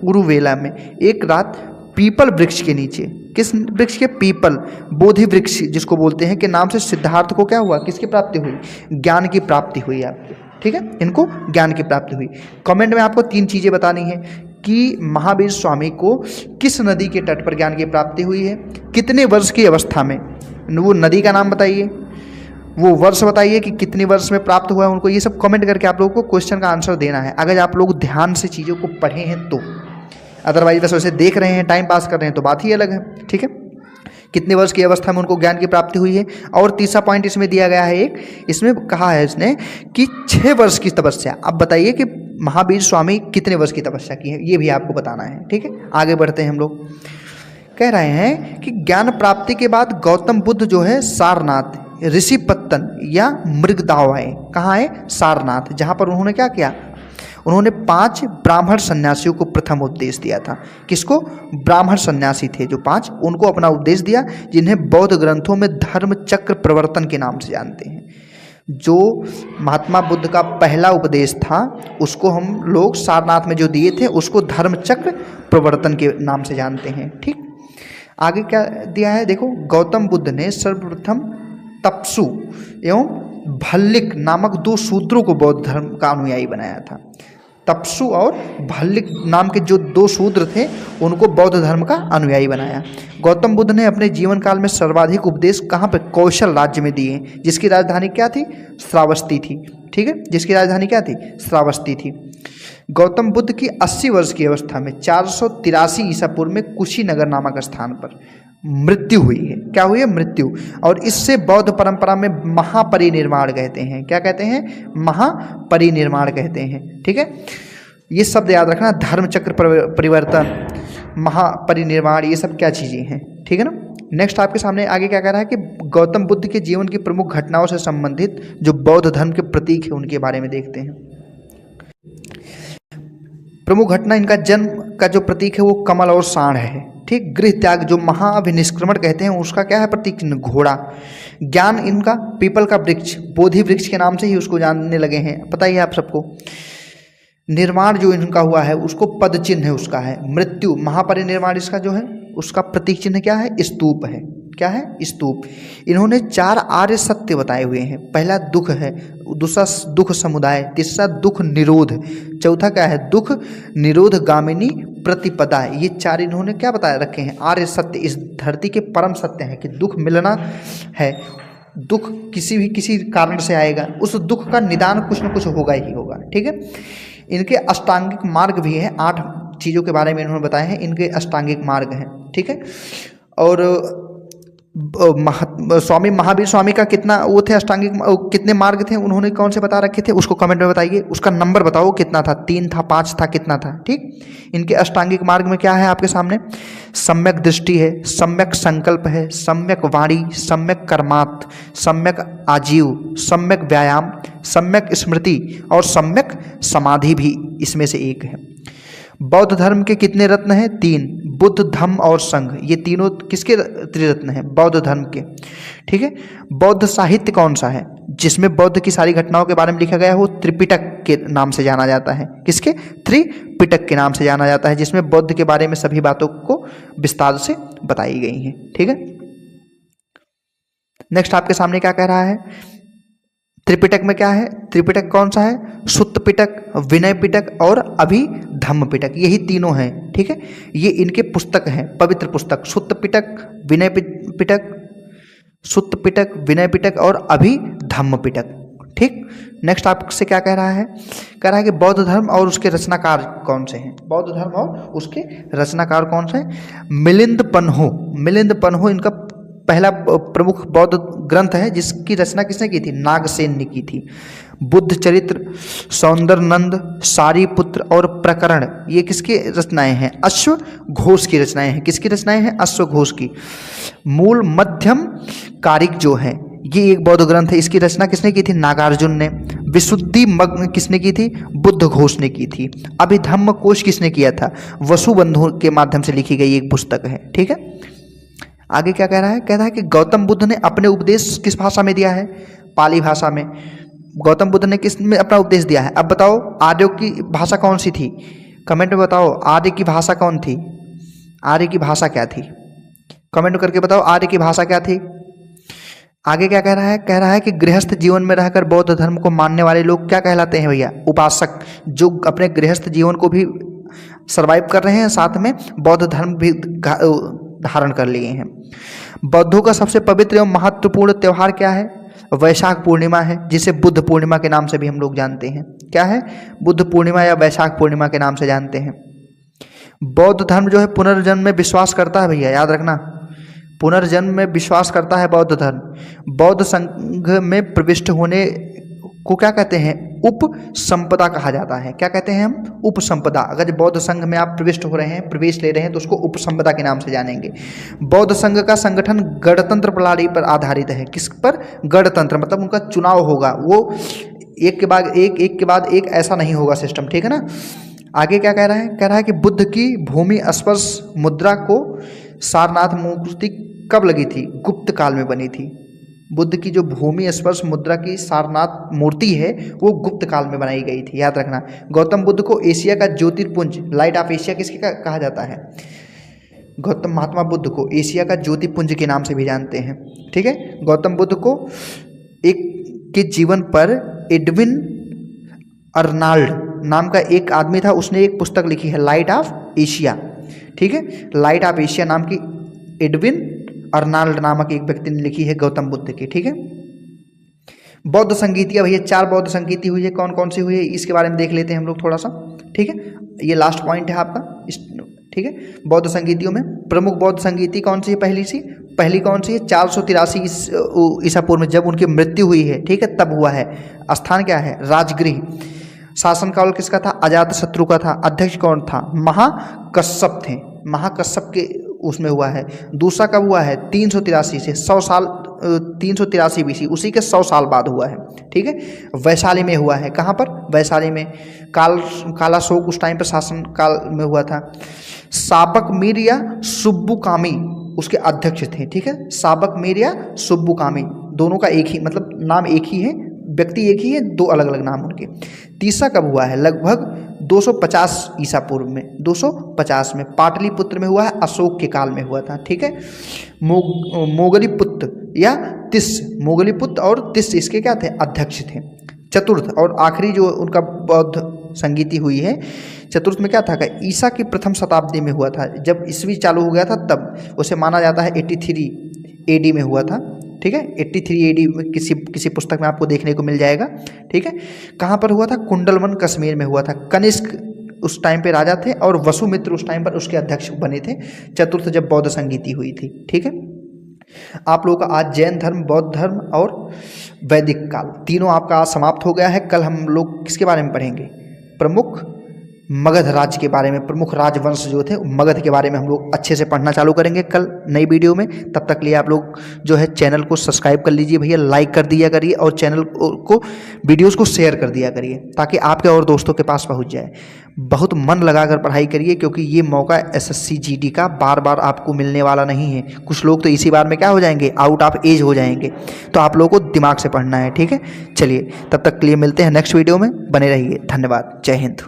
उरुवेला में एक रात पीपल वृक्ष के नीचे, किस वृक्ष के? पीपल, बोधि वृक्ष जिसको बोलते हैं, के नाम से सिद्धार्थ को क्या हुआ? किसकी प्राप्ति हुई? ज्ञान की प्राप्ति हुई आपको, ठीक है। इनको ज्ञान की प्राप्ति हुई। कमेंट में आपको 3 चीज़ें बतानी है कि महावीर स्वामी को किस नदी के तट पर ज्ञान की प्राप्ति हुई है, कितने वर्ष की अवस्था में, वो नदी का नाम बताइए, वो वर्ष बताइए कि कितने वर्ष में प्राप्त हुआ है उनको। ये सब कमेंट करके आप लोगों को क्वेश्चन का आंसर देना है, अगर आप लोग ध्यान से चीज़ों को पढ़े हैं तो। अदरवाइज बस वैसे देख रहे हैं, टाइम पास कर रहे हैं तो बात ही अलग है, ठीक है। कितने वर्ष की अवस्था में उनको ज्ञान की प्राप्ति हुई है। और तीसरा पॉइंट इसमें दिया गया है, एक इसमें कहा है इसने कि 6 वर्ष की तपस्या। अब बताइए कि महावीर स्वामी कितने वर्ष की तपस्या की है, ये भी आपको बताना है। ठीक है, आगे बढ़ते हैं हम लोग। कह रहे हैं कि ज्ञान प्राप्ति के बाद गौतम बुद्ध जो है सारनाथ, ऋषिपत्तन या मृगदाव आए। कहाँ आए? सारनाथ, जहाँ पर उन्होंने क्या किया, उन्होंने 5 ब्राह्मण सन्यासियों को प्रथम उपदेश दिया था। किसको? ब्राह्मण सन्यासी थे जो 5, उनको अपना उपदेश दिया, जिन्हें बौद्ध ग्रंथों में धर्म चक्र प्रवर्तन के नाम से जानते हैं। जो महात्मा बुद्ध का पहला उपदेश था उसको हम लोग सारनाथ में जो दिए थे उसको धर्म चक्र प्रवर्तन के नाम से जानते हैं। ठीक, आगे क्या दिया है देखो। गौतम बुद्ध ने सर्वप्रथम तपसु एवं भल्लिक नामक 2 शूद्रों को बौद्ध धर्म का अनुयायी बनाया था। तपसु और भल्लिक नाम के जो 2 शूद्र थे उनको बौद्ध धर्म का अनुयायी बनाया। गौतम बुद्ध ने अपने जीवन काल में सर्वाधिक उपदेश कहाँ पे? कौशल राज्य में दिए, जिसकी राजधानी क्या थी? श्रावस्ती थी। ठीक है, जिसकी राजधानी क्या थी? श्रावस्ती थी। गौतम बुद्ध की 80 वर्ष की अवस्था में 483 ईसा पूर्व में कुशीनगर नामक स्थान पर मृत्यु हुई है। क्या हुई है? मृत्यु। और इससे बौद्ध परंपरा में महापरिनिर्वाण कहते हैं। क्या कहते हैं? महापरिनिर्वाण कहते हैं। ठीक है, ये शब्द याद रखना, धर्म चक्र परिवर्तन, महापरिनिर्वाण, ये सब क्या चीज़ें हैं। ठीक है ना। नेक्स्ट आपके सामने आगे क्या कह रहा है कि गौतम बुद्ध के जीवन की प्रमुख घटनाओं से संबंधित जो बौद्ध धर्म के प्रतीक है उनके बारे में देखते हैं। प्रमुख घटना, इनका जन्म का जो प्रतीक है वो कमल और सांड है। ठीक, गृह त्याग जो महाअभिनिष्क्रमण कहते हैं उसका क्या है प्रतीक चिन्ह? घोड़ा। ज्ञान इनका पीपल का वृक्ष, बोधि वृक्ष के नाम से ही उसको जानने लगे हैं, पता ही है आप सबको। निर्माण जो इनका हुआ है उसको पद चिन्ह है उसका है। मृत्यु, महापरिनिर्वाण इसका जो है उसका प्रतीक चिन्ह क्या है? स्तूप है। क्या है? स्तूप। इन्होंने 4 आर्य सत्य बताए हुए हैं। पहला दुख है, दूसरा दुख समुदाय, तीसरा दुख निरोध, चौथा क्या है? दुख निरोध गामिनी प्रतिपदा। ये 4 इन्होंने क्या बताए रखे हैं? आर्य सत्य, इस धरती के परम सत्य हैं कि दुख मिलना है, दुख किसी कारण से आएगा, उस दुख का निदान कुछ न कुछ होगा ही होगा। ठीक है, इनके अष्टांगिक मार्ग भी हैं, 8 चीज़ों के बारे में इन्होंने बताए हैं, इनके अष्टांगिक मार्ग हैं। ठीक है, और स्वामी महावीर स्वामी का कितना वो थे अष्टांगिक, कितने मार्ग थे उन्होंने कौन से बता रखे थे उसको कमेंट में बताइए। उसका नंबर बताओ कितना था? 3 था, 5 था, कितना था? ठीक, इनके अष्टांगिक मार्ग में क्या है आपके सामने? सम्यक दृष्टि है, सम्यक संकल्प है, सम्यक वाणी, सम्यक कर्मात्, सम्यक आजीव, सम्यक व्यायाम, सम्यक स्मृति और सम्यक समाधि भी इसमें से एक है। बौद्ध धर्म के कितने रत्न हैं? 3, बुद्ध, धम्म और संघ। ये तीनों किसके त्रिरत्न हैं? बौद्ध धर्म के। ठीक है, बौद्ध साहित्य कौन सा है जिसमें बौद्ध की सारी घटनाओं के बारे में लिखा गया है? वो त्रिपिटक के नाम से जाना जाता है। किसके? त्रिपिटक के नाम से जाना जाता है, जिसमें बौद्ध के बारे में सभी बातों को विस्तार से बताई गई हैं। ठीक है, नेक्स्ट आपके सामने क्या कह रहा है? त्रिपिटक में क्या है? त्रिपिटक कौन सा है? सुत्त पिटक, विनय पिटक और अभिधम्म पिटक, यही तीनों हैं। ठीक है, ये इनके पुस्तक हैं, पवित्र पुस्तक। सुत्त पिटक, विनय पिटक, सुत्त पिटक, विनय पिटक और अभिधम्म पिटक। ठीक, नेक्स्ट आपसे क्या कह रहा है? कह रहा है कि बौद्ध धर्म और उसके रचनाकार कौन से हैं? बौद्ध धर्म और उसके रचनाकार कौन से हैं? मिलिंद पन्हो। मिलिंद पन्हो इनका पहला प्रमुख बौद्ध ग्रंथ है जिसकी रचना किसने की थी? नागसेन ने की थी। बुद्ध चरित्र, सौंदरनंद, सारीपुत्र और प्रकरण, ये किसकी रचनाएं हैं? अश्व घोष की रचनाएं हैं। किसकी रचनाएं हैं? अश्व घोष की। मूल मध्यम कारिक जो है ये एक बौद्ध ग्रंथ है, इसकी रचना किसने की थी? नागार्जुन ने। विशुद्धि मग्न किसने की थी? बुद्ध घोष ने की थी। अभिधम्म कोश किसने किया था? वसुबंधु के माध्यम से लिखी गई एक पुस्तक है। ठीक है, आगे क्या कह रहा है? कह रहा है कि गौतम बुद्ध ने अपने उपदेश किस भाषा में दिया है? पाली भाषा में। गौतम बुद्ध ने किस में अपना उपदेश दिया है? अब बताओ आर्यों की भाषा कौन सी थी? कमेंट में बताओ आर्य की भाषा कौन थी? आर्य की भाषा क्या थी? कमेंट करके बताओ आर्य की भाषा क्या थी। आगे क्या कह रहा है? कह रहा है कि गृहस्थ जीवन में रहकर बौद्ध धर्म को मानने वाले लोग क्या कहलाते हैं भैया? उपासक, जो अपने गृहस्थ जीवन को भी सर्वाइव कर रहे हैं, साथ में बौद्ध धर्म भी धारण कर लिए हैं। बौद्धों का सबसे पवित्र एवं महत्वपूर्ण त्यौहार क्या है? वैशाख पूर्णिमा है, जिसे बुद्ध पूर्णिमा के नाम से भी हम लोग जानते हैं। क्या है? बुद्ध पूर्णिमा या वैशाख पूर्णिमा के नाम से जानते हैं। बौद्ध धर्म जो है पुनर्जन्म में विश्वास करता है भैया, याद रखना। पुनर्जन्म में विश्वास करता है बौद्ध धर्म। बौद्ध संघ में प्रविष्ट होने को क्या कहते हैं? उपसंपदा कहा जाता है। क्या कहते हैं हम? उपसंपदा। अगर बौद्ध संघ में आप प्रविष्ट हो रहे हैं, प्रवेश ले रहे हैं, तो उसको उपसंपदा के नाम से जानेंगे। बौद्ध संघ का संगठन गणतंत्र प्रणाली पर आधारित है। किस पर? गणतंत्र, मतलब उनका चुनाव होगा, वो एक के बाद एक ऐसा नहीं होगा सिस्टम, ठीक है ना। आगे क्या कह रहा है? कह रहा है कि बुद्ध की भूमि स्पर्श मुद्रा को सारनाथ मूर्ति कब लगी थी? गुप्त काल में बनी थी। बुद्ध की जो भूमि स्पर्श मुद्रा की सारनाथ मूर्ति है वो गुप्त काल में बनाई गई थी, याद रखना। गौतम बुद्ध को एशिया का ज्योतिर्पुंज, लाइट ऑफ एशिया किसके कहा जाता है? गौतम महात्मा बुद्ध को एशिया का ज्योतिर्पुंज के नाम से भी जानते हैं, ठीक है। गौतम बुद्ध को एक के जीवन पर एडविन अर्नाल्ड नाम का एक आदमी था, उसने एक पुस्तक लिखी है लाइट ऑफ एशिया, ठीक है। लाइट ऑफ एशिया नाम की एडविन अर्नाल्ड नामक एक व्यक्ति ने लिखी है गौतम बुद्ध की, ठीक है। बौद्ध संगीतियाँ भैया 4 बौद्ध संगीति हुई है। कौन कौन सी हुई है इसके बारे में देख लेते हैं हम लोग थोड़ा सा, ठीक है। ये लास्ट पॉइंट है आपका, ठीक है। बौद्ध संगीतियों में प्रमुख बौद्ध संगीति कौन सी है? पहली कौन सी है? 483 ईसा पूर्व में जब उनकी मृत्यु हुई है, ठीक है, तब हुआ है। स्थान क्या है? राजगृह। शासनकाल किसका था? अजातशत्रु का था। अध्यक्ष कौन था? महाकश्यप थे। महाकश्यप के उसमें हुआ है। दूसरा कब हुआ है? 383 से 100 साल, 383 BC, उसी के 100 साल बाद हुआ है, ठीक है। वैशाली में हुआ है। कहाँ पर? वैशाली में। कालाशोक उस टाइम पर शासन काल में हुआ था। साबक मीर या सुब्बुकामी उसके अध्यक्ष थे, ठीक है। साबक मीर या सुब्बुकामी, दोनों का एक ही मतलब नाम एक ही है, व्यक्ति एक ही है, 2 अलग अलग नाम उनके। तीसरा कब हुआ है? लगभग 250 ईसा पूर्व में, 250 में पाटलिपुत्र में हुआ है, अशोक के काल में हुआ था, ठीक है। मोगलीपुत्र या तिस, मोगलीपुत्र और तिस इसके क्या थे? अध्यक्ष थे। चतुर्थ और आखिरी जो उनका बौद्ध संगीति हुई है, चतुर्थ में क्या था? ईसा की प्रथम शताब्दी में हुआ था, जब ईस्वी चालू हो गया था तब। उसे माना जाता है 83 AD में हुआ था, ठीक है। 83 AD में किसी पुस्तक में आपको देखने को मिल जाएगा, ठीक है। कहाँ पर हुआ था? कुंडलवन कश्मीर में हुआ था। कनिष्क उस टाइम पे राजा थे और वसुमित्र उस टाइम पर उसके अध्यक्ष बने थे। चतुर्थ जब बौद्ध संगीति हुई थी, ठीक है। आप लोगों का आज जैन धर्म, बौद्ध धर्म और वैदिक काल तीनों आपका आज समाप्त हो गया है। कल हम लोग किसके बारे में पढ़ेंगे? प्रमुख मगध राज्य के बारे में, प्रमुख राजवंश जो थे मगध के बारे में हम लोग अच्छे से पढ़ना चालू करेंगे कल नई वीडियो में। तब तक के लिए आप लोग जो है चैनल को सब्सक्राइब कर लीजिए भैया, लाइक कर दिया करिए और चैनल को वीडियोस को शेयर कर दिया करिए ताकि आपके और दोस्तों के पास पहुंच जाए। बहुत मन लगाकर पढ़ाई करिए क्योंकि ये मौका SSC GD का बार बार आपको मिलने वाला नहीं है। कुछ लोग तो इसी बार में क्या हो जाएंगे? आउट ऑफ एज हो जाएंगे। तो आप लोगों को दिमाग से पढ़ना है, ठीक है। चलिए तब तक के लिए मिलते हैं नेक्स्ट वीडियो में, बने रहिए। धन्यवाद। जय हिंद।